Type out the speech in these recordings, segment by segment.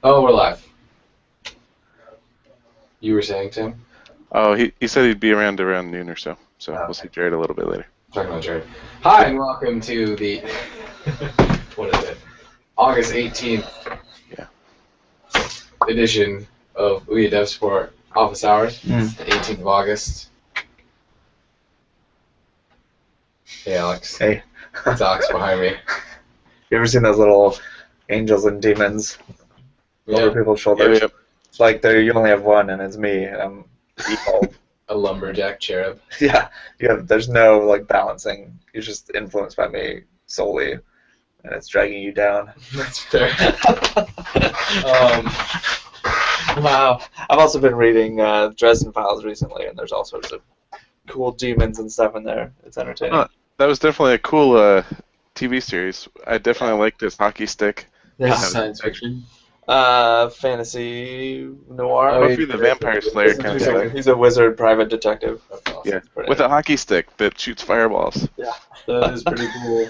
Oh, we're live. You were saying, Tim? Oh, he said he'd be around noon or so. So Okay. we'll see Jared a little bit later. Talking about Jared. Hi, and welcome to the what is it? August 18th edition of Ouya Dev Sport Office Hours. It's the 18th of August. Hey, Alex. Hey. It's Alex behind me. You ever seen those little angels and demons over people's shoulders? Yep. It's like you only have one, and it's me, and I'm evil. A lumberjack cherub. Yeah, there's no like balancing. You're just influenced by me solely, and it's dragging you down. That's fair. Wow. I've also been reading Dresden Files recently, and there's all sorts of cool demons and stuff in there. It's entertaining. That was definitely a cool TV series. I definitely liked his hockey stick. Yeah. Science fiction. Fantasy noir. Mostly the Vampire Slayer kind of stuff. He's a wizard private detective. That's awesome. Yeah, with a hockey stick that shoots fireballs. Yeah. That is pretty cool.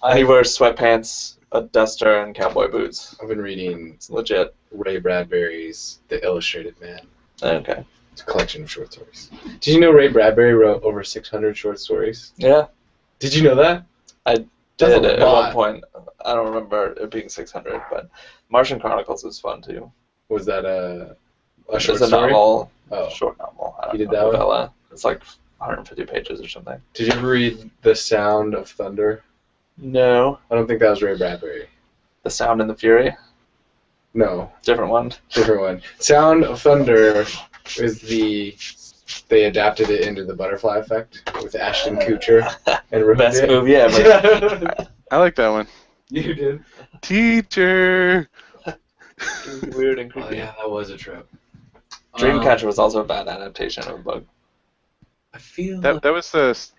And he wears sweatpants, a duster, and cowboy boots. I've been reading It's legit. Ray Bradbury's The Illustrated Man. Okay. It's a collection of short stories. Did you know Ray Bradbury wrote over 600 short stories? Yeah. Did you know that? That's Did a at lot. one point. I don't remember it being 600, but Martian Chronicles was fun too. Was that a short It's a story? novel, Oh. short novel. I don't You did know, that one? novella. It's like 150 pages or something. Did you ever read The Sound of Thunder? No. I don't think that was Ray Bradbury. The Sound and the Fury? No, Different one. different one. Sound of Thunder is they adapted it into The Butterfly Effect with Ashton Kutcher and ruined Best it. movie ever. I like that one. You did? Teacher. Weird and Oh creepy. yeah, that was a trip. Dreamcatcher was also a bad adaptation of a book. I feel That was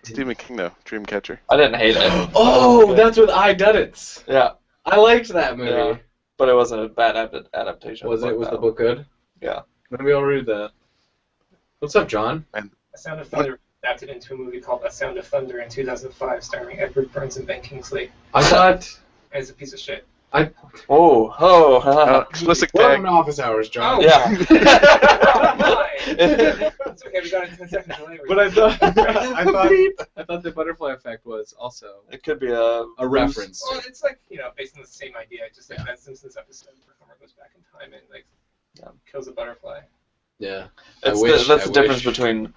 Stephen King though. Dreamcatcher. I didn't hate it. Oh, that's with I Done It. Yeah, I liked that movie. Yeah. but it wasn't a bad adaptation. Was of it? Was no. the book good? Yeah. Maybe I'll read that. What's up, John? A Sound of Thunder adapted into a movie called A Sound of Thunder in 2005, starring Edward Burns and Ben Kingsley. I thought. It's a piece of shit. Explicit Welcome tag. to Office Hours, John. Oh. Yeah. It's okay, we got it in 10 seconds. But I thought the butterfly effect was also It could be a reference. Well, it's like, based on the same idea, just like that Simpsons episode, the performer goes back in time and kills a butterfly. Yeah. That's the difference between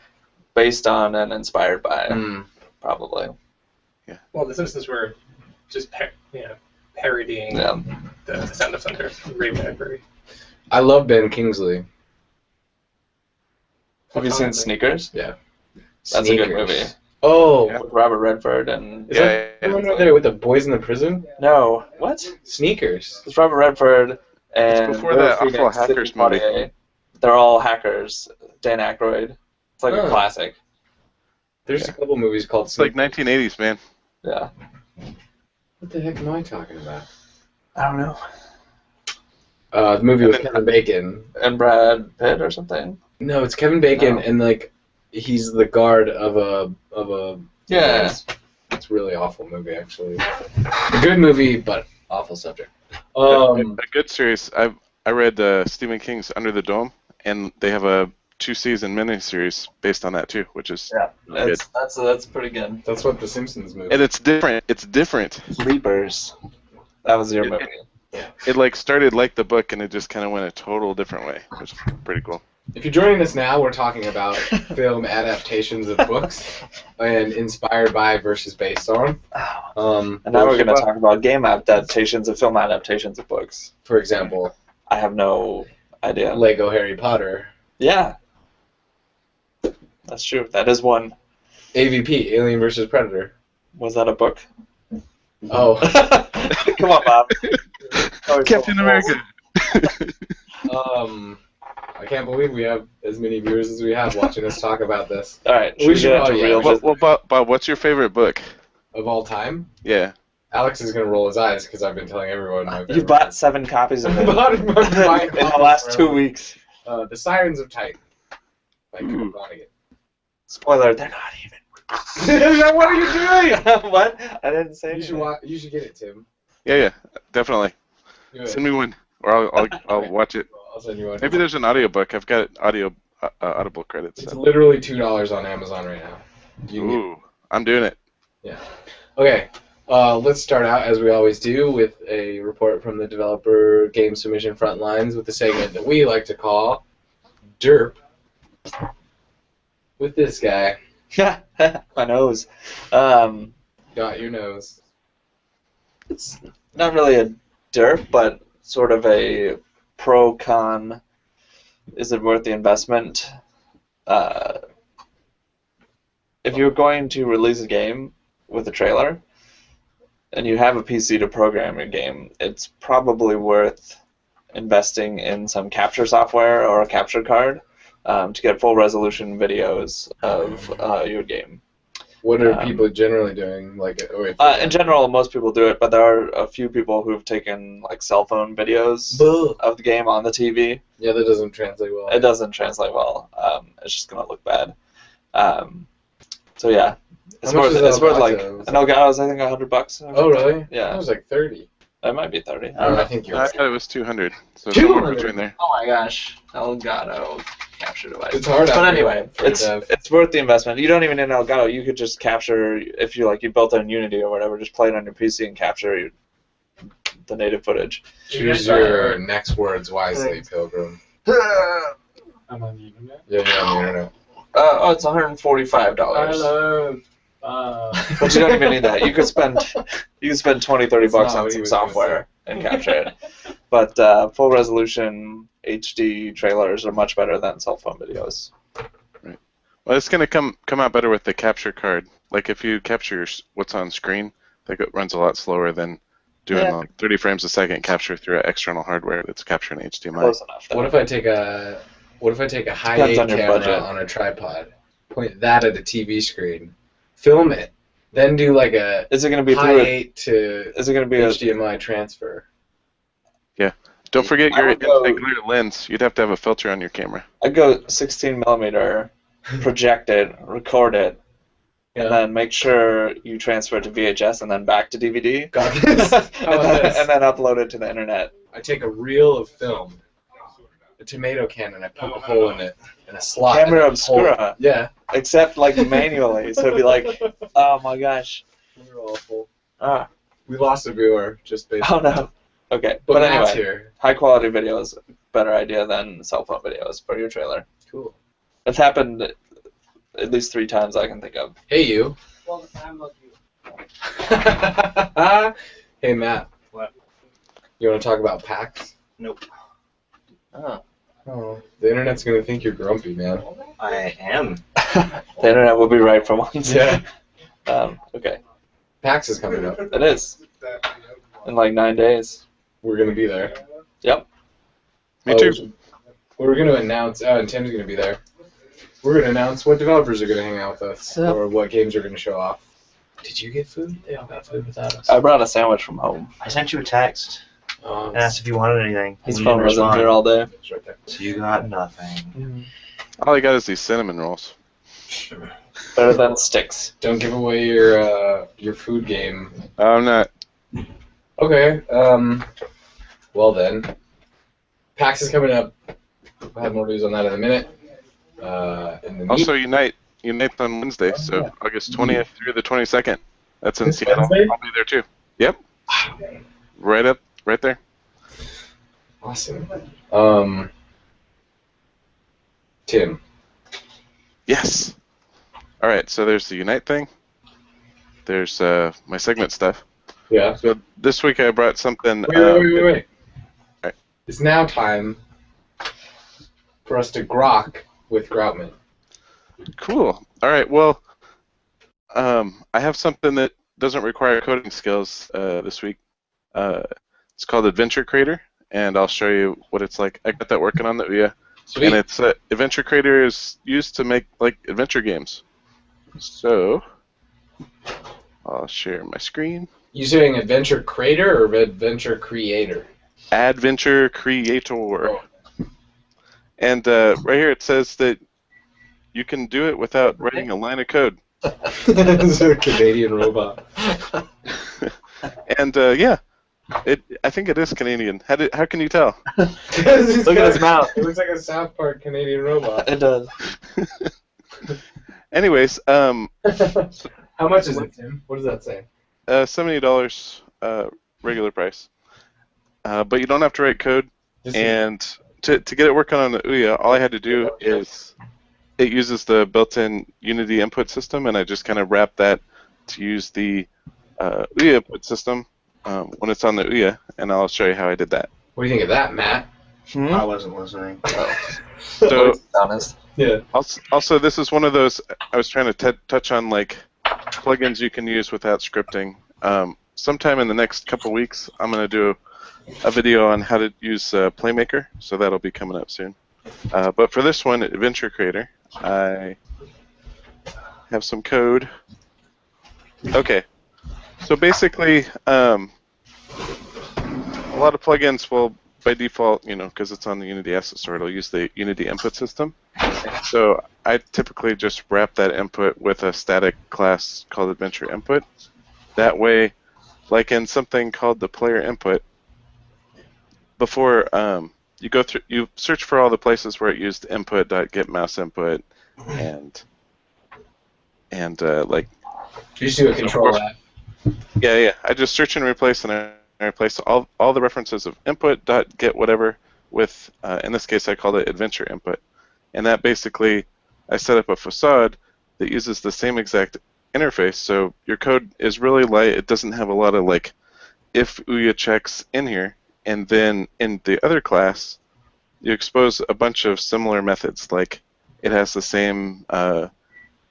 based on and inspired by, probably. Well, the Simpsons were just parodying the Sound of Thunder from Ray Bradbury. I love Ben Kingsley. Have you seen Sneakers? Yeah. That's a good movie. Oh, Yeah. With Robert Redford and... is that the one right there with the boys in the prison? No. What? Sneakers. It's Robert Redford and... It's before Will that awful Phoenix, hackers Sidney Poitier. movie. They're all hackers. Dan Aykroyd. It's like a Oh. classic. There's a couple movies called It's like Sneakers. 1980s, man. Yeah. What the heck am I talking about? I don't know. The movie with And then- Kevin Bacon. And Brad Pitt or something? No, it's Kevin Bacon, No. and like he's the guard of a. Yeah. It's a really awful movie, actually. A good movie, but awful subject. A good series. I read Stephen King's Under the Dome, and they have a 2-season miniseries based on that too, which is Yeah. That's pretty good. That's what The Simpsons movie. and it's different. It's different. Sleepers. That was your movie. It like started like the book, and it just kind of went a total different way, which is pretty cool. If you're joining us now, we're talking about film adaptations of books and inspired by versus based on. And now we're going to talk about game adaptations of film adaptations of books. For example, I have no idea. Lego Harry Potter. Yeah. That's true. That is one. AVP, Alien versus Predator. Was that a book? Oh. Come on, Bob. Captain America. I can't believe we have as many viewers as we have watching us talk about this. All right. We should- get into oh, yeah. real business? Well, Bob, what's your favorite book? Of all time, Yeah. Alex is going to roll his eyes because I've been telling everyone my favorite. You bought 7 copies of it Bought in the last 2 weeks. The Sirens of Titan by Kurt Ooh. Vonnegut. Spoiler, they're not even. What are you doing? What? I didn't say You should anything. you should get it, Tim. Yeah, definitely. Do it. Send me one. or I'll watch it. I'll send you one. Maybe there's an audiobook. I've got Audible credits. It's So. literally $2 on Amazon right now. Ooh, I'm doing it. Yeah. Okay. Let's start out, as we always do, with a report from the developer game submission front lines with the segment that we like to call Derp. With this guy. My nose. Got your nose. It's not really a derp, but sort of a pro-con. Is it worth the investment? If you're going to release a game with a trailer, and you have a PC to program your game, it's probably worth investing in some capture software or a capture card to get full resolution videos of your game. What are people generally doing? In general, most people do it, but there are a few people who've taken like cell phone videos of the game on the TV. Yeah, that doesn't translate well. It doesn't translate well. It's just gonna look bad. So yeah, it's worth like an Elgato's I think $100. Oh really? Yeah. It was like 30. It might be 30. I think you're I right. thought it was 200. So 200? somewhere between there. Oh my gosh, Elgato capture device. It's hard. But anyway, it's worth the investment. You don't even need an Elgato. You could just capture if you built it in Unity or whatever. Just play it on your PC and capture the native footage. Choose your next words wisely, Pilgrim. I'm on the internet. Yeah, you're on the internet. It's $145. I love. But you don't even need that. You could spend $20-30 not on what he some was gonna software and capture it. But full resolution HD trailers are much better than cell phone videos. Right. Well, it's gonna come out better with the capture card. Like if you capture what's on screen, it runs a lot slower than doing like 30 frames a second capture through external hardware that's capturing HDMI. Close enough. What if I take a high-end camera on a tripod, point that at a TV screen, film it, then do like a Is it going to be high 8 to Is it going to be HDMI transfer? Yeah. Don't forget your glare lens. You'd have to have a filter on your camera. I'd go 16mm, project it, record it, and then make sure you transfer it to VHS and then back to DVD. Got this. and then upload it to the internet. I take a reel of film, a tomato can, and I poke a hole in it, and a slot. Camera and a obscura. hole. Yeah. Except manually, so it'd be like, oh my gosh. We're awful. We lost a viewer just based on no. Okay, But anyway, Matt's here. high quality video is a better idea than cell phone videos for your trailer. Cool. It's happened at least 3 times I can think of. Hey, you. Well, I'm like you. Hey, Matt. What? You want to talk about PAX? Nope. Oh, the internet's going to think you're grumpy, man. I am. The internet will be right for once. Yeah. Okay. PAX is coming up. It is. In like 9 days. We're going to be there. Yep. Me too. We're going to announce, and Tim's going to be there. We're going to announce what developers are going to hang out with us, or what games are going to show off. Did you get food? They all got food without us. I brought a sandwich from home. I sent you a text and asked if you wanted anything. His You phone didn't wasn't respond. here all day. It's right there. So you got nothing. All I got is these cinnamon rolls. Better than sticks. Don't give away your food game. I'm not. Okay. Well then, PAX is coming up. We'll have more news on that in a minute. Also, Unite on Wednesday, so August 20th through the 22nd. That's in Seattle. Wednesday? I'll be there too. Yep. Right there. Awesome. Tim. Yes. All right. So there's the Unite thing. There's my segment stuff. Yeah. So this week I brought something. Wait. Right. It's now time for us to grok with Groutman. Cool. All right. Well, I have something that doesn't require coding skills this week. It's called Adventure Creator, and I'll show you what it's like. I got that working on the Ouya. Sweet. And it's Adventure Creator is used to make adventure games. So I'll share my screen. You saying Adventure Creator or Adventure Creator? Adventure Creator. And right here it says that you can do it without writing a line of code. It's a Canadian robot. And yeah, I think it is Canadian. How can you tell? Look at his mouth. It looks like a South Park Canadian robot. It does. Anyways, How much is it, Tim? What does that say? $70 regular price. But you don't have to write code. And to get it working on the Ouya, all I had to do is it uses the built-in Unity input system, and I just kind of wrap that to use the Ouya input system when it's on the Ouya, and I'll show you how I did that. What do you think of that, Matt? I wasn't listening. So, honest. Yeah. also, this is one of those I was trying to touch on, like plugins you can use without scripting. Sometime in the next couple weeks, I'm going to do a video on how to use Playmaker, so that'll be coming up soon. But for this one, Adventure Creator, I have some code. Okay, so basically, a lot of plugins will, by default, because it's on the Unity asset store, it'll use the Unity input system. So I typically just wrap that input with a static class called Adventure Input. That way, like in something called the player input, before you search for all the places where it used input.getMouseInput and like. You just do a control F. Yeah. I just search and replace, and I replace all the references of input.get whatever with, in this case, I called it adventure input. And that basically, I set up a facade that uses the same exact interface. So your code is really light. It doesn't have a lot of like if Ouya checks in here. And then in the other class, you expose a bunch of similar methods. Like it has the same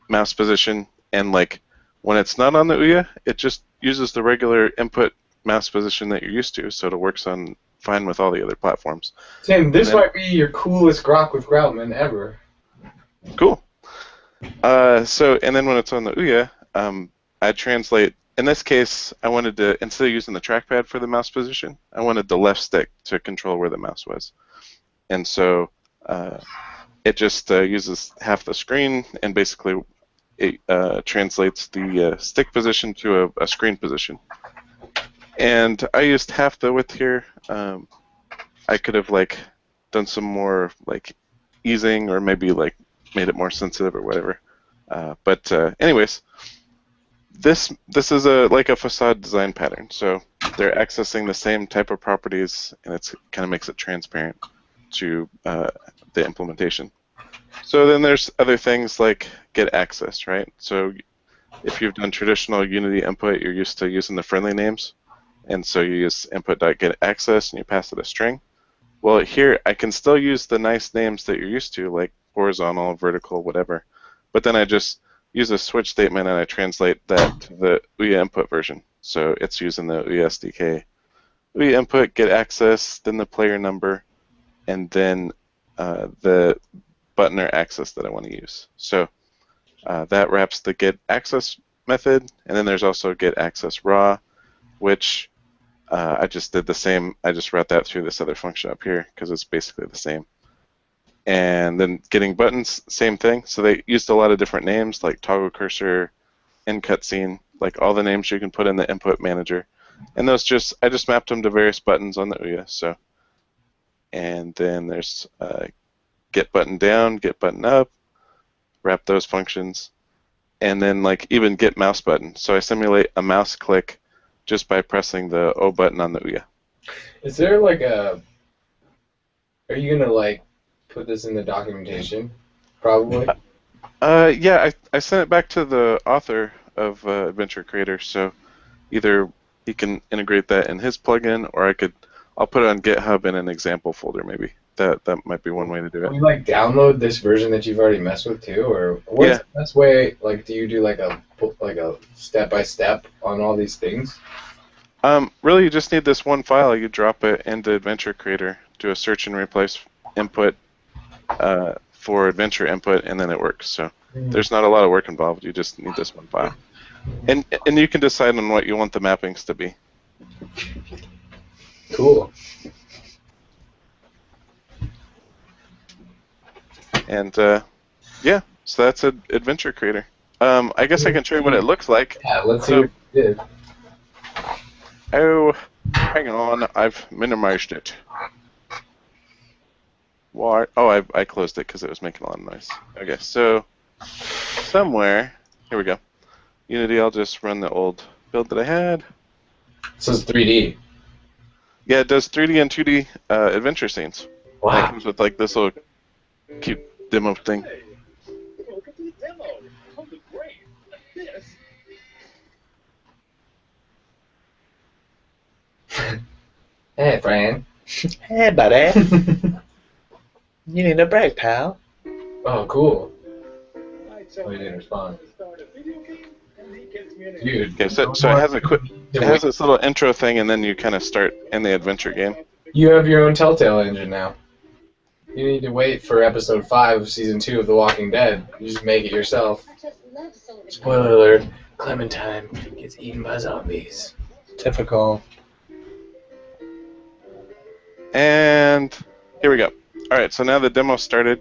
mouse position, and like when it's not on the Ouya, it just uses the regular input mouse position that you're used to, so it works on fine with all the other platforms. Tim, this might be your coolest grok with Groutman ever. Cool. And then when it's on the Ouya, I translate. In this case, I wanted to, instead of using the trackpad for the mouse position, I wanted the left stick to control where the mouse was. And so it just uses half the screen, and basically it translates the stick position to a screen position. And I used half the width here. I could have like done some more like easing, or maybe like made it more sensitive or whatever. But anyways, this is like a facade design pattern. So they're accessing the same type of properties, and it kind of makes it transparent to the implementation. So then there's other things like get access, right? So if you've done traditional Unity input, you're used to using the friendly names. And so you use input.getAccess and you pass it a string. Well, here I can still use the nice names that you're used to, like horizontal, vertical, whatever. But then I just use a switch statement and I translate that to the Ouya input version. So it's using the Ouya SDK. Ouya input, get access, then the player number, and then the button or access that I want to use. So that wraps the get access method, and then there's also get access raw, which I just did the same. I just wrote that through this other function up here because it's basically the same. And then getting buttons, same thing. So they used a lot of different names like toggle cursor, end cutscene, like all the names you can put in the input manager. And those I just mapped them to various buttons on the Ouya. So, and then there's get button down, get button up, wrap those functions, and then like even get mouse button. So I simulate a mouse click just by pressing the O button on the Ouya. Is there like a? Are you gonna like put this in the documentation? Probably. Yeah, I sent it back to the author of Adventure Creator, so either he can integrate that in his plugin, or I'll put it on GitHub in an example folder maybe. That might be one way to do it. Can you like download this version that you've already messed with too, or what's the best way? Like, do you do like a step by step on all these things? Really, you just need this one file. You drop it into Adventure Creator, do a search and replace input for Adventure input, and then it works. So there's not a lot of work involved. You just need this one file, and you can decide on what you want the mappings to be. Cool. And yeah, so that's an Adventure Creator. I guess I can show you what it looks like. Yeah, let's see what you did. Oh, Hang on, I've minimized it. Why? Oh, I closed it because it was making a lot of noise. Okay, so somewhere, here we go. Unity, I'll just run the old build that I had. This is 3D. Yeah, it does 3D and 2D adventure scenes. And it Wow. comes with like this little cute demo thing. Welcome to the demo. Oh, the great. This. Hey, Fran. Hey, buddy. You need a break, pal. Oh, cool. Right, so Oh, he didn't respond. start a video game, and he gets me an Dude. Okay, so it has a quick, it has this little intro thing, and then you kind of start in the adventure game. You have your own Telltale engine now. You need to wait for episode 5 of season 2 of The Walking Dead. You just make it yourself. Spoiler alert, Clementine gets eaten by zombies. Typical. And here we go. All right, so now the demo started,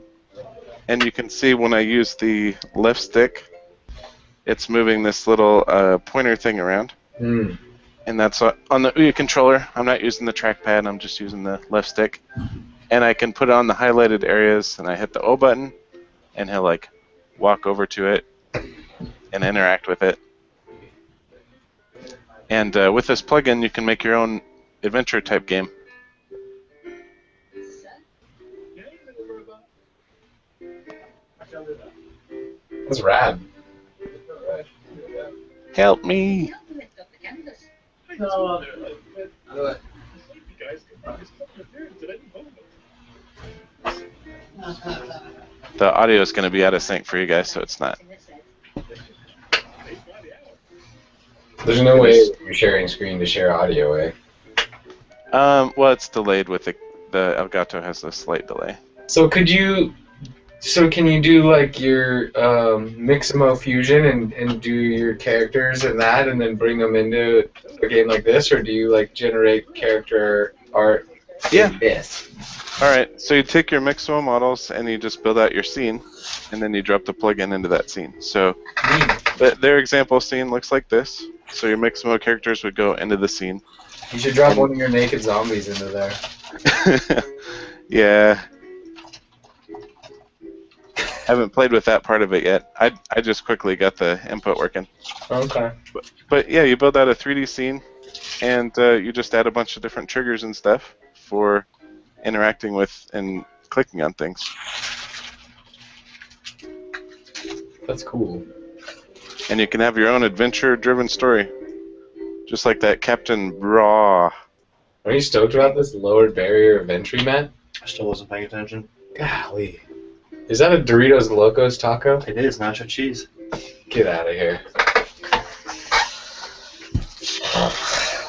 and you can see when I use the left stick, it's moving this little pointer thing around. Hmm. And that's on the Ouya controller. I'm not using the trackpad, I'm just using the left stick. And I can put it on the highlighted areas, and I hit the O button, and he'll like walk over to it and interact with it. And with this plugin, you can make your own adventure type game. That's rad. Help me! The audio is going to be out of sync for you guys, so it's not. There's no way you're sharing screen to share audio, eh? Well, it's delayed with the Elgato has a slight delay. So can you do like your Mixamo Fusion and do your characters and that and then bring them into a game like this, or do you like generate character art? Yeah. Yes. All right, so you take your Mixamo models and you just build out your scene, and then you drop the plugin into that scene. So their example scene looks like this. So your Mixamo characters would go into the scene. You should drop one of your naked zombies into there. Yeah. Haven't played with that part of it yet. I just quickly got the input working. Okay. But yeah, you build out a 3D scene, and you just add a bunch of different triggers and stuff for interacting with and clicking on things. That's cool. And you can have your own adventure-driven story, just like that Captain Raw. Are you stoked about this lowered barrier of entry, Matt? I still wasn't paying attention. Golly. Is that a Doritos Locos taco? It is nacho cheese. Get out of here.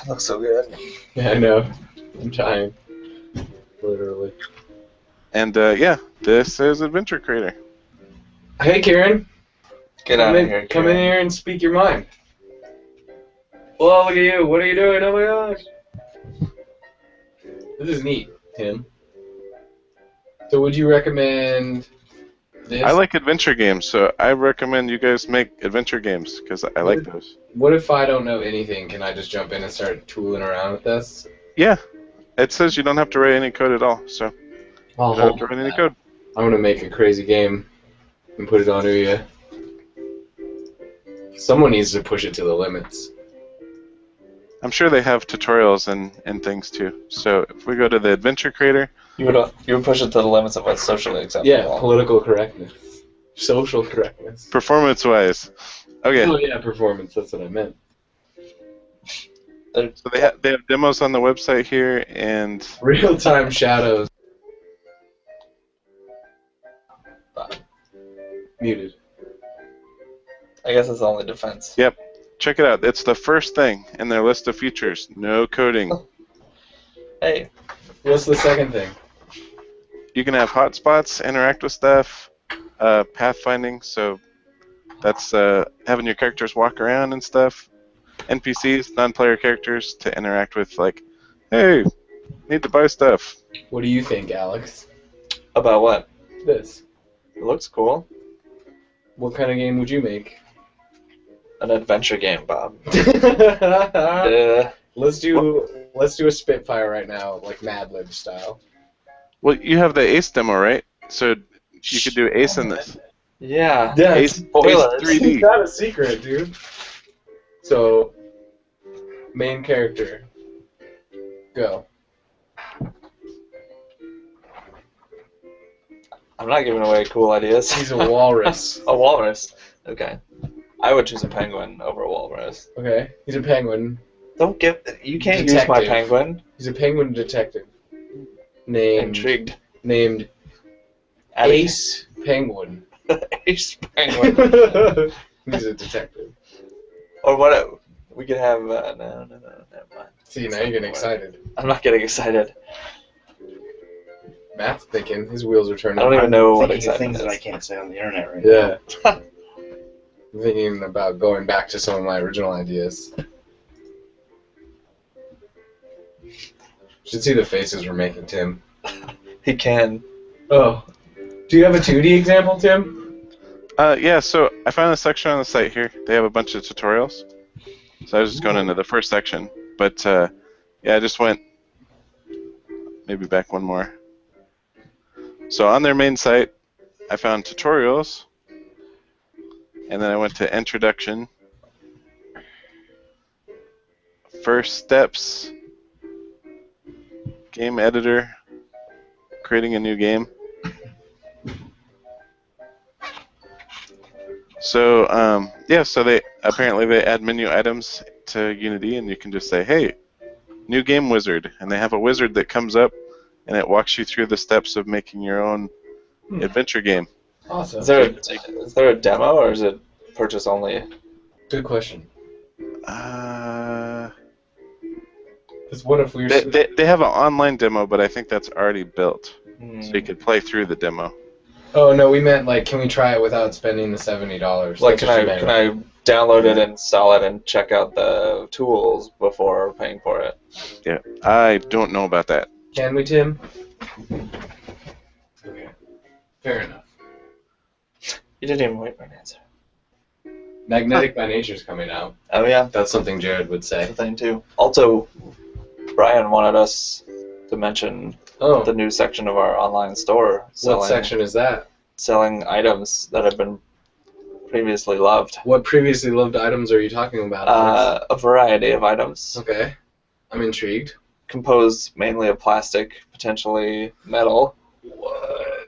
Looks so good. Yeah, I know. I'm trying. Literally. And yeah, this is Adventure Creator. Hey, Kieran. Get out of here. Come in here and speak your mind. Well, look at you. What are you doing? Oh my gosh. This is neat, Tim. So would you recommend this? I like adventure games, so I recommend you guys make adventure games, because I like those. What if I don't know anything? Can I just jump in and start tooling around with this? Yeah, it says you don't have to write any code at all, so I'll you don't have to write any code. I'm gonna make a crazy game and put it on Ouya. Someone needs to push it to the limits. I'm sure they have tutorials and things too. So if we go to the Adventure Creator, You would push it to the limits of what's socially acceptable. Yeah, political correctness. Social correctness. performance-wise, okay. Oh yeah, performance, that's what I meant. So they have demos on the website here, and Real-time shadows. Muted. I guess that's the only defense. yep, check it out. It's the first thing in their list of features. No coding. Hey, What's the second thing? You can have hotspots, interact with stuff, pathfinding, so that's having your characters walk around and stuff. NPCs, non-player characters, to interact with, like, hey, need to buy stuff. What do you think, Alex? about what? This. It looks cool. What kind of game would you make? An adventure game, Bob. Let's do Let's do a Spitfire right now, like Mad Lib style. Well, you have the Ace demo, right? So you could do Ace in this. Yeah. Yeah, Ace, spoilers. Ace 3D. It's not a secret, dude. So, main character. Go. I'm not giving away cool ideas. He's a walrus. A walrus. Okay. I would choose a penguin over a walrus. Okay. He's a penguin. Don't give. You can't use my Detective. penguin. He's a penguin detective. Named Intrigued. Ace Penguin. Ace penguin. He's a detective. Or what? We could have. No, never mind. See, now you're getting excited. I'm not getting excited. Matt's thinking. His wheels are turning. I don't even know what Thinking of excitement things that I is. can't say on the internet right now. Yeah. I'm thinking about going back to some of my original ideas. Should see the faces we're making, Tim. He can. Oh. Do you have a 2D example, Tim? Yeah, so I found a section on the site here. They have a bunch of tutorials. So I was just going into the first section. But yeah, I just went maybe back one more. So on their main site, I found tutorials. And then I went to introduction. First steps. Game editor. Creating a new game. So yeah, so they add menu items to Unity, and you can just say, "Hey, new game wizard," and they have a wizard that comes up, and it walks you through the steps of making your own adventure game. Awesome. Is there a demo or is it purchase only? Good question. Uh, Because what if we were... they have an online demo, but I think that's already built, Hmm. so you could play through the demo. Oh, no, we meant, like, can we try it without spending the $70? Like, That's what you meant, can right? I download it, install it, and check out the tools before paying for it? Yeah, I don't know about that. Can we, Tim? Okay. Fair enough. You didn't even wait for an answer. Magnetic by Nature's coming out. Oh yeah, That's something Jared would that's say. the thing too. Also, Brian wanted us to mention Oh, the new section of our online store what section is that? selling items that have been previously loved. What previously loved items are you talking about? A variety of items Okay. I'm intrigued. composed mainly of plastic, potentially metal. What?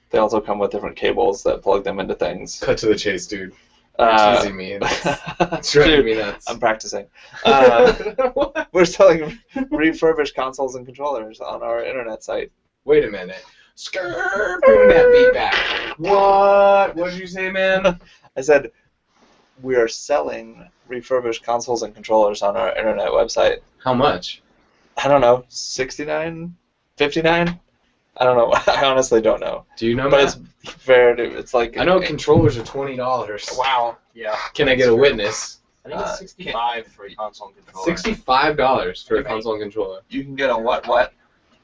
They also come with different cables that plug them into things. Cut to the chase, dude. You're teasing me. It's driving Dude, me nuts. I'm practicing. What? We're selling refurbished consoles and controllers on our internet site. Wait a minute. Skrrr, bring that beat back. What? What did you say, man? I said we are selling refurbished consoles and controllers on our internet website. How much? I don't know, 69, 59? I don't know. I honestly don't know. Do you know, But Matt? it's fair. It's like I know controllers are $20. Wow. Yeah. Can I get a witness? I think it's 65 for a console and controller. $65 for a Okay. console and controller. you can get a what?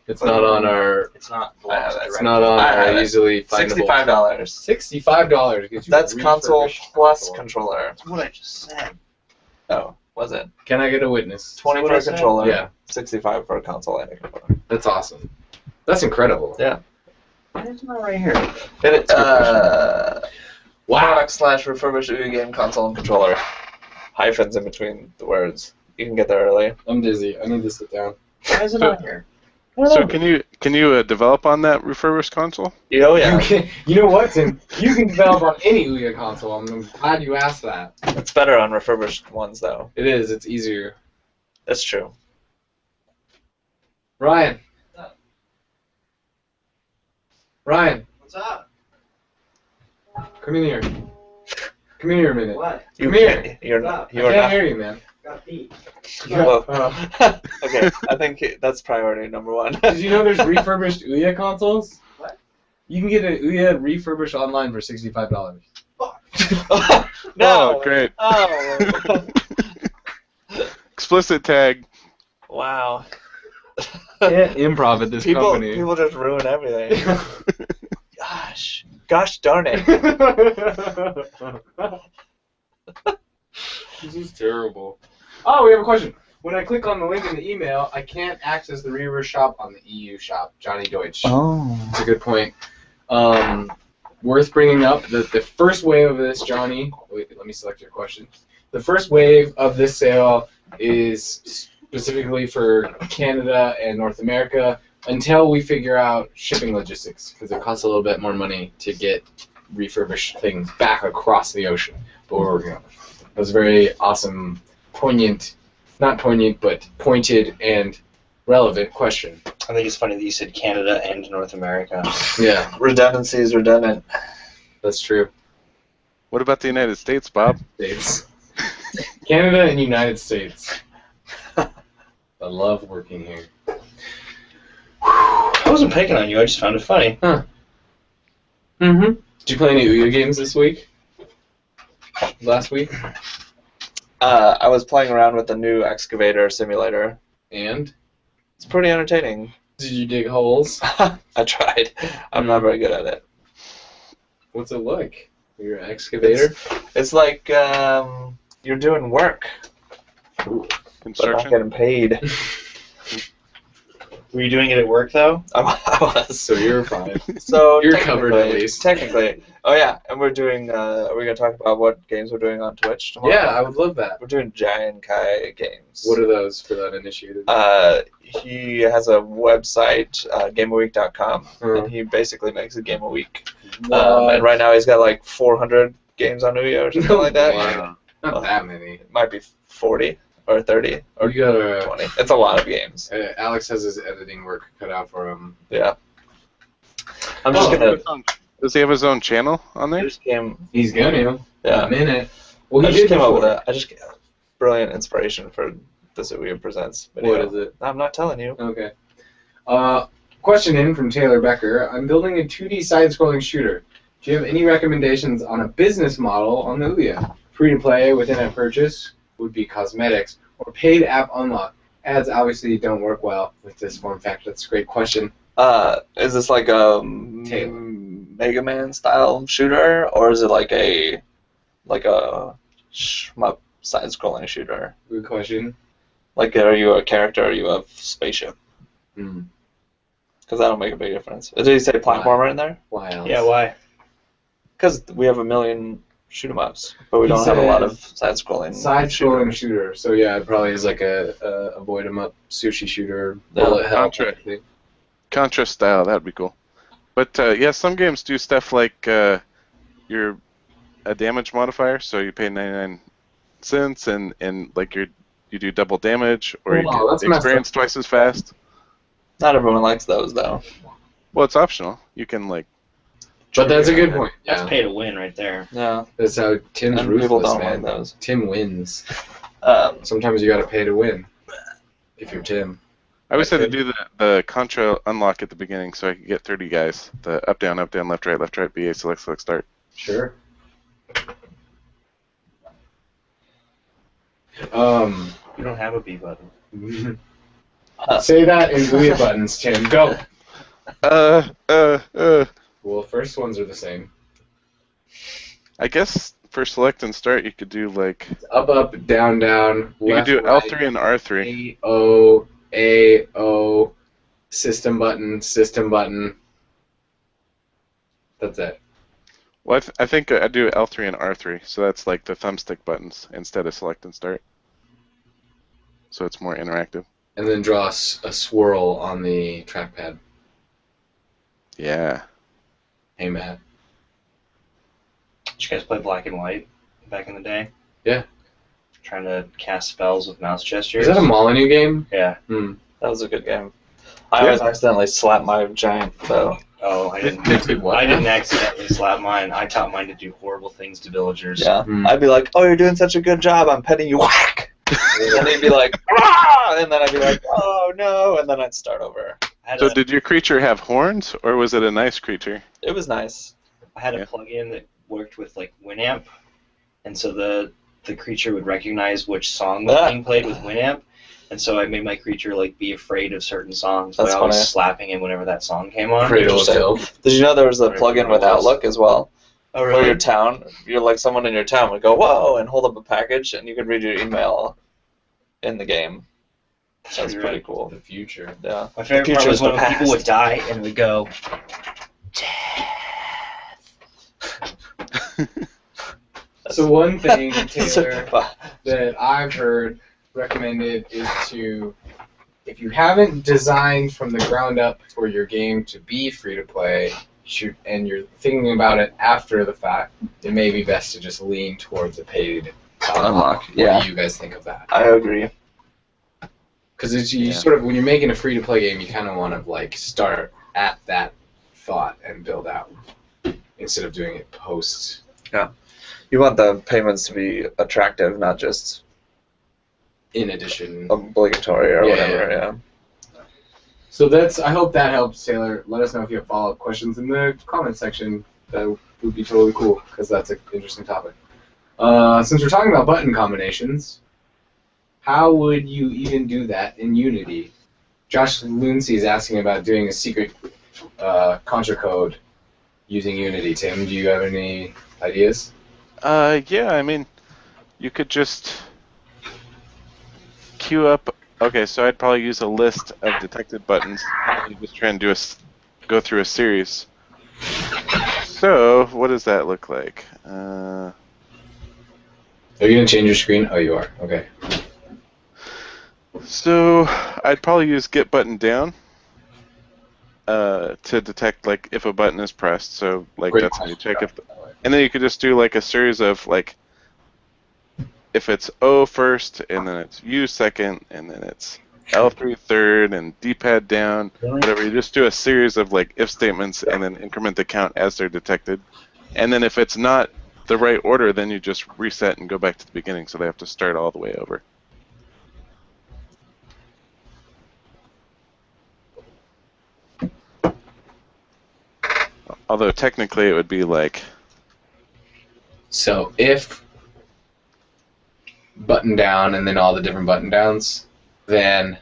It's not on our. It's not. It's not on I have our it. easily findable. $65. $65 gets you. That's a console refurbished plus console. controller. That's what I just said. Oh, was it? Can I get a witness? 20 what for I a said? controller. Yeah. 65 for a console and a controller. That's awesome. That's incredible. Yeah. It's not right here. It, Wow. product / refurbished Ouya game console and controller. Hyphens in between the words. You can get there early. I'm dizzy. I need to sit down. Why is it on here? So can you develop on that refurbished console? Oh yeah. You know what, Tim? You can develop on any Ouya console. I'm glad you asked that. It's better on refurbished ones though. It is. It's easier. That's true. Ryan. Ryan, What's up? come in here. Come in here a minute. What? You Come here. can't- You're Stop. you I are can't not. hear you, man. Got beat. Well, Oh. okay, I think that's priority number one. Did you know there's refurbished Ouya consoles? What? You can get an Ouya refurbished online for $65. No. Oh, great. Oh. Explicit tag. Wow. Can't improv at this company. People just ruin everything. Gosh darn it. This is terrible. Oh, we have a question. when I click on the link in the email, I can't access the Reaver shop on the EU shop. Johnny Deutsch. Oh. That's a good point. Worth bringing up that the first wave of this, Johnny. Wait, let me select your question. The first wave of this sale is specifically for Canada and North America until we figure out shipping logistics, because it costs a little bit more money to get refurbished things back across the ocean. But we're working on it. That was a very awesome, poignant, not poignant, but pointed and relevant question. I think it's funny that you said Canada and North America. Yeah, Redundancy is redundant. that's true. What about the United States, Bob? States. Canada and United States. I love working here. I wasn't picking on you. I just found it funny. Mm-hmm. Did you play any Ouya games this week? Last week? I was playing around with the new excavator simulator. And? It's pretty entertaining. Did you dig holes? I tried. I'm not very good at it. What's it like? You're an excavator? It's like you're doing work, but not Construction? getting paid. Were you doing it at work, though? I was. So you're fine. So You're covered at least. Technically. Oh yeah, and we're doing. Are we gonna talk about what games we're doing on Twitch tomorrow? Yeah, I would love that. We're doing Giant Kai games. What are those for the uninitiated? He has a website, GameAweek.com, Uh-huh. and he basically makes a game a week. What? And right now he's got like 400 games on Ouya or something like that. Wow. Not that many. It might be 40 or 30 or You gotta. 20. It's a lot of games. Alex has his editing work cut out for him. Yeah. I'm just gonna. Does he have his own channel on there? Just came. He's gonna. In Yeah. a minute. Well, I he just did came up before. with I just brilliant inspiration for this Ouya Presents video. What is it? I'm not telling you. Okay. Question in from Taylor Becker. I'm building a 2D side-scrolling shooter. Do you have any recommendations on a business model on the Ouya? Free-to-play with in-app purchase would be cosmetics, or paid app unlock. Ads obviously don't work well with this form factor. That's a great question. Is this like a Taylor. Mega Man style shooter, or is it like a shmup side-scrolling shooter? Good question. Like, are you a character or are you a spaceship? Hmm. Because that'll make a big difference. Did he say platformer in there? Why else? Yeah, why? Because we have a million shoot 'em ups, but we He don't have a lot of says side-scrolling. Side-scrolling shooters. shooter. So yeah, it probably is like a avoid 'em up sushi shooter, Yeah. bullet hell Contra. type thing. Contra style, that'd be cool. But yeah, some games do stuff like you're a damage modifier, so you pay 99 cents and like you do double damage, or you Wow, get that's messed experience twice as fast. Not everyone likes those, though. Well, it's optional. You can like. But that's a good point. That's Yeah. pay to win right there. Yeah. That's how Tim's And people ruthless, don't man. like those. Tim wins. Um, Sometimes you gotta pay to win. If you're Tim. I always had to Okay. do the Contra unlock at the beginning so I could get 30 guys. The up, down, left, right, BA, select, start. Sure. You don't have a B button. Say that in Ouya buttons, Tim. Go. Well, first ones are the same. I guess for select and start, you could do like. Up, down, down. You Left, could do right, L3 and R3. A, O, system button, system button. That's it. Well, I think I do L3 and R3, so that's like the thumbstick buttons instead of select and start. So it's more interactive. And then draw a swirl on the trackpad. Yeah. Hey, Matt. Did you guys play Black and White back in the day? Yeah. Trying to cast spells with mouse gestures. Is that a Molyneux game? Yeah. Hmm. that was a good game. I always accidentally slapped my giant bow. Oh, I didn't. Did what? I didn't accidentally slap mine. I taught mine to do horrible things to villagers. Yeah. Hmm. I'd be like, "Oh, you're doing such a good job. I'm petting you." Whack. And he'd be like, "Ah!" And then I'd be like, "Oh no!" And then I'd start over. I had So a, did your creature have horns, or was it a nice creature? It was nice. I had a Yeah. plugin that worked with like Winamp, and so the creature would recognize which song was being played with Winamp, and so I made my creature like be afraid of certain songs by That's always funny. slapping him whenever that song came on. Cradle of Interesting. Filth. Did you know there was a Whatever plugin it with was. Outlook as well? Oh For your town, you're like someone in your town would go, "Whoa," and hold up a package, and you could read your email in the game. That's pretty cool. The future. Yeah. My favorite part future was is the when people would past. die and it would go. So one thing, That's Taylor, so- that I've heard recommended is to, if you haven't designed from the ground up for your game to be free to play, and you're thinking about it after the fact, it may be best to just lean towards a paid Unlock, What yeah. do you guys think of that? I agree. Because you sort of, when you're making a free to play game, you kind of want to like start at that thought and build out instead of doing it post. You want the payments to be attractive, not just In addition. obligatory or Yeah, whatever. Yeah. So that's. I hope that helps, Taylor. Let us know if you have follow-up questions in the comment section. That would be totally cool because that's an interesting topic. Since we're talking about button combinations, how would you even do that in Unity? Josh Luncy is asking about doing a secret contra code using Unity. Tim, do you have any ideas? Yeah, I mean, you could just queue up. Okay, so I'd probably use a list of detected buttons. You just try and go through a series. So, what does that look like? Are you gonna change your screen? Oh, you are. Okay. So, I'd probably use get button down to detect like if a button is pressed. So, like Great that's how you question. check if. And then you could just do like a series of like if it's O first, and then it's U second, and then it's L3 third, and D-pad down, whatever. You just do a series of like if statements, and then increment the count as they're detected. And then if it's not the right order, then you just reset and go back to the beginning, so they have to start all the way over. Although technically it would be like So if button down and then all the different button downs, then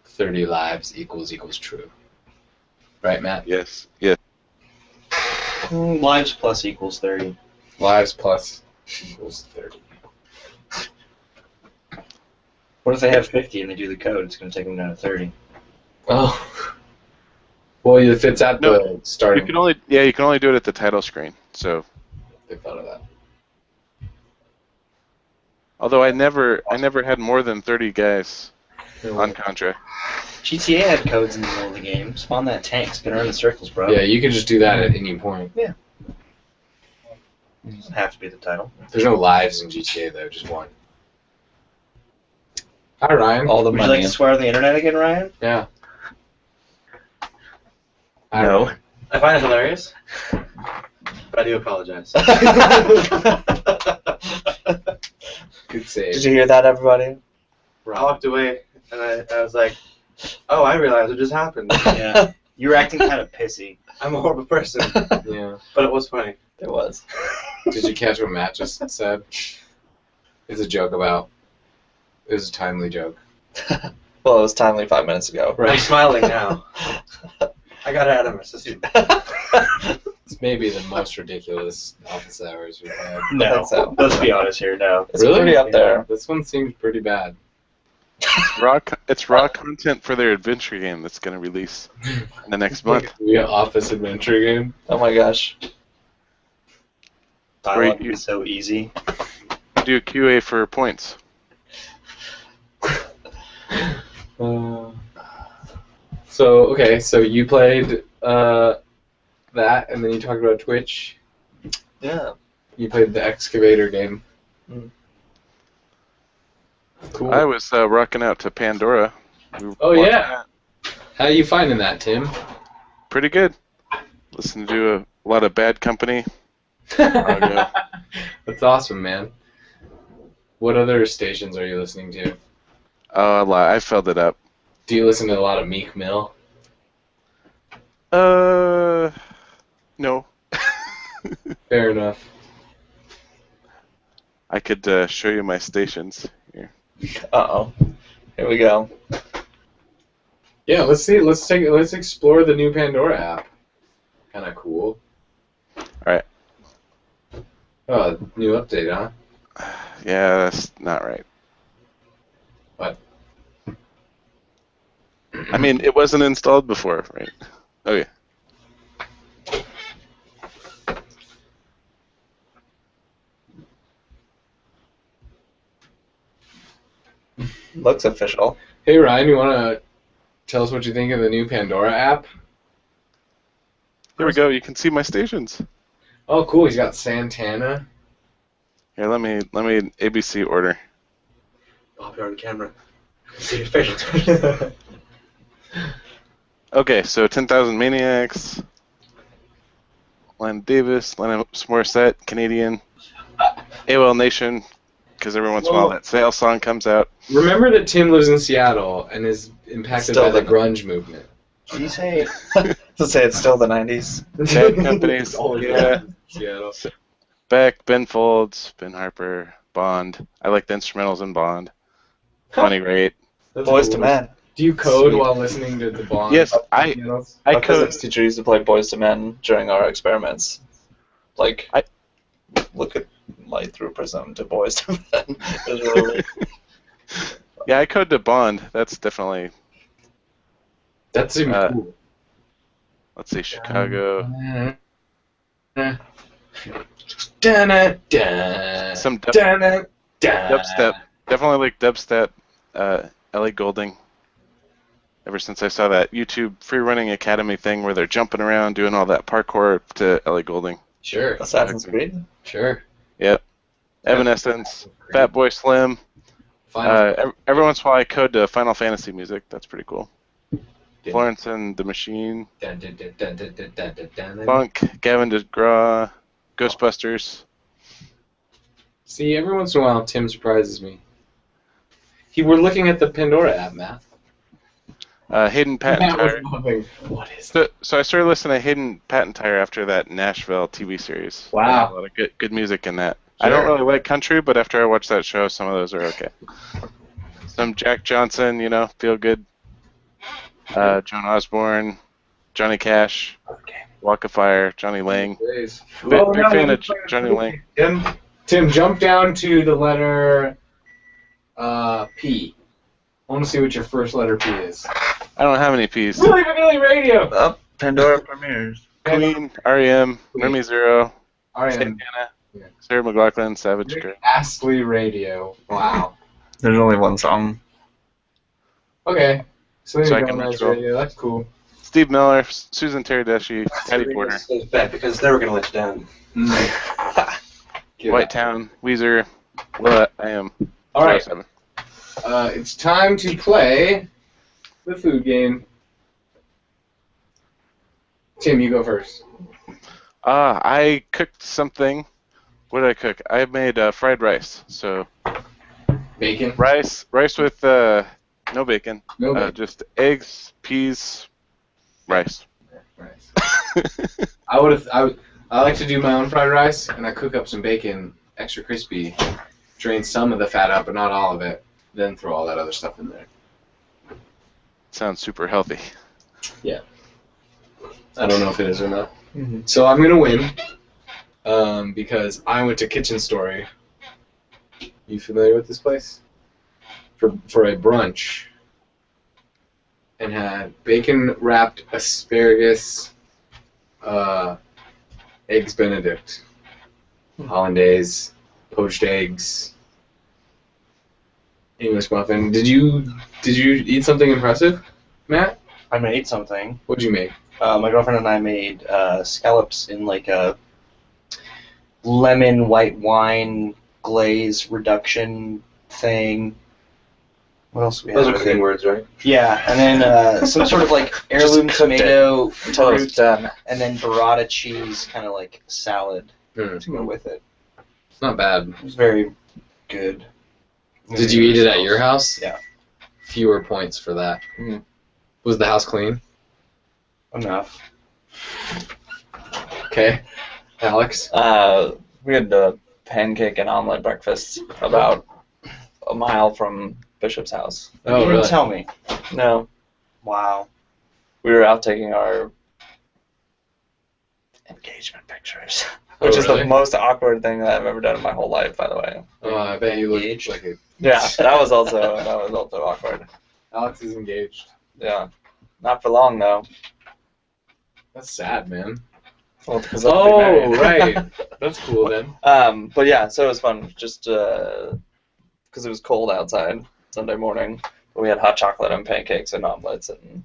30 lives equals true. Right, Matt? yes. Lives plus equals 30. Lives plus equals 30. What if they have 50 and they do the code? It's going to take them down to 30. Oh. Well, if it's at No, the starting, You can only do it at the title screen. So, they thought of that. although I never had more than 30 guys on Contra. GTA had codes in the middle of the game. Spawn that tank. Spin around in circles, bro. Yeah, you can just do that at any point. It doesn't have to be the title. There's no lives in GTA though, just one. Hi, Ryan. All the Would you money. like to swear on the internet again, Ryan? Yeah. Hi, No. Ryan. I find it hilarious, but I do apologize. Good save. Did you hear that, everybody? I walked away, and I was like, oh, I realized what just happened. Yeah. You were acting kind of pissy. I'm a horrible person, Yeah. but it was funny. It was. Did you catch what Matt just said? It's a joke about. It was a timely joke. Well, it was timely 5 minutes ago. I'm smiling now. I got it out of my system. It's maybe the most ridiculous office hours we've had. No. So. Let's be honest here. No. It's Really? pretty up there. This one seems pretty bad. It's raw content for their adventure game that's going to release in the next month. We got office adventure game. Oh my gosh. Dialogue you- is so easy. Do QA for points. So you played that, and then you talked about Twitch. Yeah. You played the excavator game. Mm. Cool. I was rocking out to Pandora. We were Oh, watching yeah. that. How are you finding that, Tim? Pretty good. Listen to a lot of Bad Company. yeah. That's awesome, man. What other stations are you listening to? Oh, a lot. I filled it up. Do you listen to a lot of Meek Mill? No. Fair enough. I could show you my stations here. Uh-oh. Here we go. Yeah, let's see. Let's explore the new Pandora app. Kind of cool. All right. Oh, new update, huh? Yeah, that's not right. But I mean, it wasn't installed before, right? Okay. Looks official. hey Ryan, you want to tell us what you think of the new Pandora app? Here we go. You can see my stations. Oh, cool. He's got Santana. Here, let me ABC order. I'll be on camera. See your facial. Okay, so 10,000 Maniacs, Len Davis, Len Morissette, Canadian, AOL Nation, because every once in a while that sale song comes out. Remember that Tim lives in Seattle and is impacted Still by the the- grunge movement. Did you say? To say it's still the 90s. Bad Companies, It's always yeah. Seattle. Beck, Ben Folds, Ben Harper, Bond. I like the instrumentals in Bond. Funny Rate. That's Boys cool. to Men. Do you code Sweet. while listening to the Bond? Yes, I Our code. physics teacher used to play Boys to Men during our experiments. Like, look at light through a prism to Boys to Men. It was really weird. Yeah, I code to Bond. That's definitely. That seems Uh, cool. Let's see, Chicago. Some dubstep. Definitely like dubstep. Ellie Goulding. Ever since I saw that YouTube free running academy thing where they're jumping around doing all that parkour to Ellie Goulding. Sure, Assassin's Creed? sure. Yep. Evanescence, Fatboy Slim. Every once in a while I code to Final Fantasy music. That's pretty cool. Florence and the Machine. Funk, Gavin DeGraw, Ghostbusters. See, every once in a while, Tim surprises me. We're looking at the Pandora app, Matt. Hayden Matt was Panettiere. loving. What is that? So I started listening to Hayden Panettiere after that Nashville TV series. Wow. A lot of good music in that. I don't Sure. really like country, but after I watched that show, some of those are okay. Some Jack Johnson, feel good. Joan Osborne, Johnny Cash, Walk of Fire, Johnny Lang. Big fan of Johnny Lang. Tim, jump down to the letter P. I want to see what your first letter P is. I don't have any P's. Really Vanilli Radio. Oh, Pandora premieres. Queen, R.E.M., Remy Zero, R.E.M. Santana, Yeah. Sarah McLachlan, Savage Girl. Astley Radio. Wow. There's only one song. Okay. So I Selena can Gomez control. Radio. That's cool. Steve Miller, Susan Teradeschi, Patty Porter, Goes back because they were going to let you down. Get White it. Town, Weezer, Will I Am. All right. 07. It's time to play the food game. Tim, you go first. I cooked something. What did I cook? I made fried rice. So Bacon. rice with no bacon. No bacon. Just eggs, peas, rice. Rice. I like to do my own fried rice, and I cook up some bacon, extra crispy, drain some of the fat out, but not all of it, then throw all that other stuff in there. Sounds super healthy. I don't know if it is or not. Mhm. So I'm gonna win because I went to Kitchen Story. You familiar with this place? For a brunch, and had bacon wrapped asparagus, eggs Benedict, hollandaise, poached eggs, English muffin. Did you eat something impressive, Matt? I made something. What'd you make? My girlfriend and I made scallops in like a lemon white wine glaze reduction thing. What else do we have? Those are clean words, right? Yeah, and then some sort of like heirloom Just cooked it tomato Until it's fruit, done. and then burrata cheese, kind of like salad to go with it. It's not bad. It was very good. Did you eat it at your house? Yeah. Fewer points for that. Mhm. Was the house clean? Enough. Okay. Alex? We had the pancake and omelet breakfast about a mile from Bishop's house. You Oh, didn't really? tell me. No, Wow. we were out taking our engagement pictures, Oh, which is really? the most awkward thing that I've ever done in my whole life, by the way. Oh, I bet you look Engaged? like a Yeah, that was also awkward. Alex is engaged. Yeah, not for long though. That's sad, man. Well, because I'll be Oh, married. right. That's cool then. But yeah, so it was fun. Just because it was cold outside Sunday morning, but we had hot chocolate and pancakes and omelets and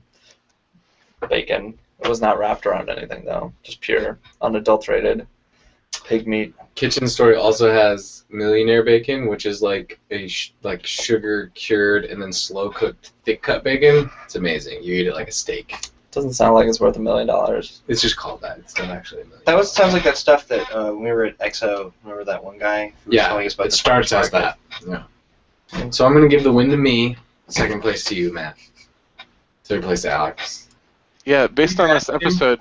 bacon. It was not wrapped around anything though, just pure, unadulterated pig meat. Kitchen Story also has millionaire bacon, which is like a like sugar cured and then slow cooked thick cut bacon. It's amazing. You eat it like a steak. Doesn't sound like it's worth $1 million. It's just called that. It's not actually a million. That sounds like that stuff that when we were at EXO. Remember that one guy? Who was Yeah, telling us about it the starts as farmer's that. Yeah. So I'm gonna give the win to me. Second place to you, Matt. Third place to Alex. Yeah, based on this episode,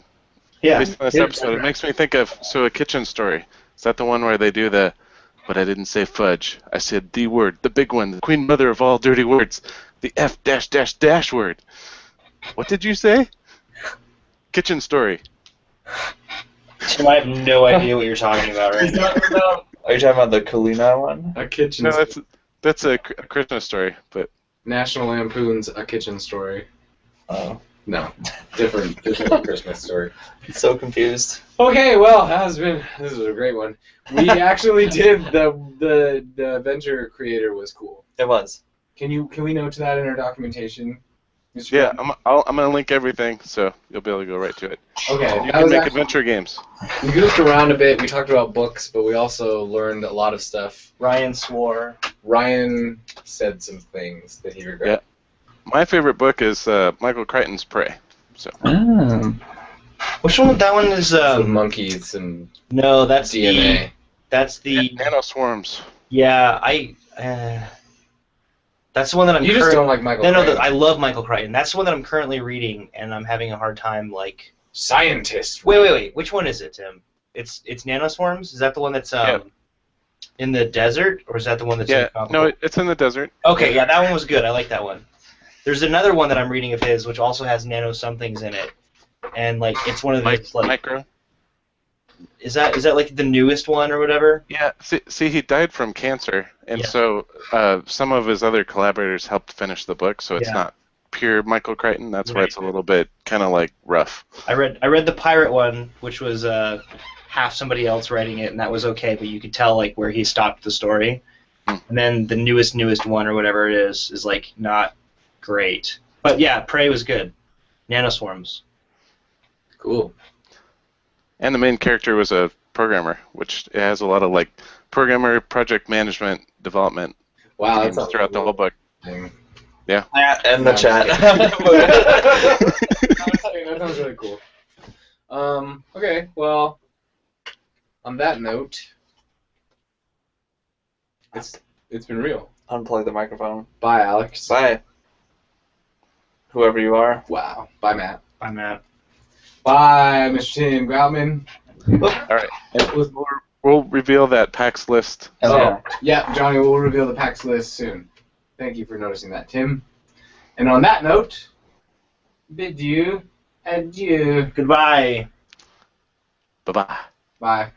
Yeah. based on this episode, it makes me think of A Kitchen Story. Is that the one where they do the, but I didn't say fudge. I said the word, the big one, the queen mother of all dirty words, the F dash dash dash word. What did you say? Kitchen Story. Tim, I have no idea what you're talking about right now. Are you talking about the Kalina one? A kitchen. No, that's a Christmas story, but National Lampoon's A Kitchen Story. Oh, No, different Christmas story. I'm so confused. Okay, well, this was a great one. We actually did the Avenger creator was cool. It was. Can we note that in our documentation, Mr. yeah, Brown? I'm gonna link everything, so you'll be able to go right to it. Okay, You that can was make actually, adventure games. we goofed around a bit. We talked about books, but we also learned a lot of stuff. Ryan swore. Ryan said some things that he regretted. My favorite book is Michael Crichton's Prey. So Which one? That one is With monkeys and no, that's DNA. That's the Nanoswarms. yeah. That's the one that I'm. You just don't like Michael No, Crichton. I love Michael Crichton. That's the one that I'm currently reading, and I'm having a hard time like. Scientist. Wait. Which one is it, Tim? It's Nanoswarms. Is that the one that's in the desert, or is that the one that's in Yeah, the tropical? no, it's in the desert. Okay, yeah, that one was good. I like that one. There's another one that I'm reading of his, which also has nano somethings in it, and like it's one of those like. Micro. Is that like the newest one or whatever? Yeah, see, he died from cancer, and Yeah. so some of his other collaborators helped finish the book, so it's Yeah. not pure Michael Crichton. That's why Right. it's a little bit kind of like rough. I read the pirate one, which was half somebody else writing it, and that was okay, but you could tell like where he stopped the story. Hmm. And then the newest one or whatever it is like not great. But yeah, Prey was good. Nanoswarms. Cool. And the main character was a programmer, which it has a lot of like programmer, project management, development Wow, themes that's throughout the whole book. thing. And the No, chat. That sounds really cool. Okay, well, on that note, it's been real. Unplug the microphone. Bye, Alex. Bye. Whoever you are. Wow. Bye, Matt. Bye, Matt. Bye, Mr. Tim Groutman. All right, and we'll reveal that PAX list. Oh, yeah, Johnny, we'll reveal the PAX list soon. Thank you for noticing that, Tim. And on that note, bid you adieu. Goodbye. Bye-bye. Bye.